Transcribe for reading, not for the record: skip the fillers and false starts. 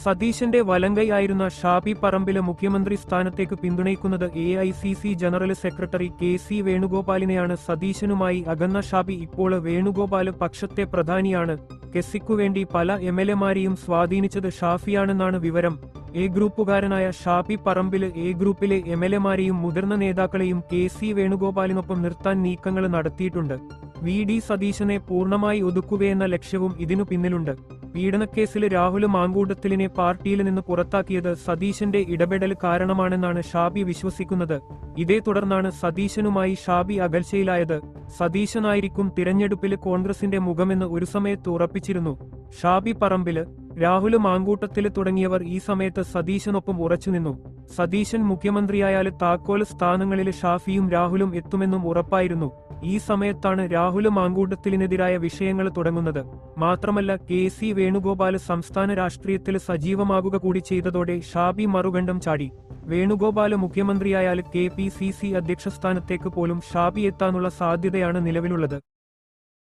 സതീശന്റെ വലങ്കൈ ആയിരുന്ന ഷാഫി പറമ്പില് മുഖ്യമന്ത്രി സ്ഥാനത്തേക്ക് പിന്തുണയ്ക്കുന്നത് AICC ജനറൽ സെക്രട്ടറി KC വേണുഗോപാലിനെയാണ്. സതീശനുമായി അകന്ന ഷാഫി ഇപ്പോൾ വേണുഗോപാല് പക്ഷത്തെ പ്രധാനിയാണ്. കെസിക്കുവേണ്ടി പല MLA-മാരെയും സ്വാധീനിച്ചത് ഷാഫിയാണെന്നാണ് വിവരം. A ഗ്രൂപ്പുകാരനായ ഷാഫി പറമ്പില് A ഗ്രൂപ്പിലെ MLA-മാരെയും മുതിർന്ന നേതാക്കളെയും KC വേണുഗോപാലിനൊപ്പം നിർത്താൻ നീക്കങ്ങൾ നടത്തിയിട്ടുണ്ട്. VD സതീശനെ പൂർണ്ണമായി ഒതുക്കുകയെന്ന ലക്ഷ്യവും ഇതിനു പിന്നിലുണ്ട്. പീഡനക്കേസില് രാഹുല് മാങ്കൂട്ടത്തിലിനെ പാർട്ടിയിൽ നിന്ന് പുറത്താക്കിയത് സതീശന്റെ ഇടപെടൽ കാരണമാണെന്നാണ് ഷാഫി വിശ്വസിക്കുന്നത്. ഇതേ തുടർന്നാണ് സതീശനുമായി ഷാഫി അകൽച്ചയിലായത്. സതീശനായിരിക്കും തിരഞ്ഞെടുപ്പില് കോൺഗ്രസിന്റെ മുഖമെന്ന് ഒരു സമയത്ത് ഉറപ്പിച്ചിരുന്നു. ഷാഫി പറമ്പില്, രാഹുല് മാങ്കൂട്ടത്തില് തുടങ്ങിയവർ ഈ സമയത്ത് സതീശനൊപ്പം ഉറച്ചുനിന്നു. സതീശൻ മുഖ്യമന്ത്രിയായാല് താക്കോല് സ്ഥാനങ്ങളില് ഷാഫിയും രാഹുലും എത്തുമെന്നും ഉറപ്പായിരുന്നു. ഈ സമയത്താണ് രാഹുല് മാങ്കൂട്ടത്തിലിനെതിരായ വിഷയങ്ങൾ തുടങ്ങുന്നത്. മാത്രമല്ല KC വേണുഗോപാല് സംസ്ഥാന രാഷ്ട്രീയത്തില് സജീവമാകുക കൂടി ചെയ്തതോടെ ഷാഫി മറുകണ്ഠം ചാടി. വേണുഗോപാല് മുഖ്യമന്ത്രിയായാല് KPCC അധ്യക്ഷ സ്ഥാനത്തേക്ക് പോലും ഷാഫി എത്താനുള്ള സാധ്യതയാണ് നിലവിലുള്ളത്.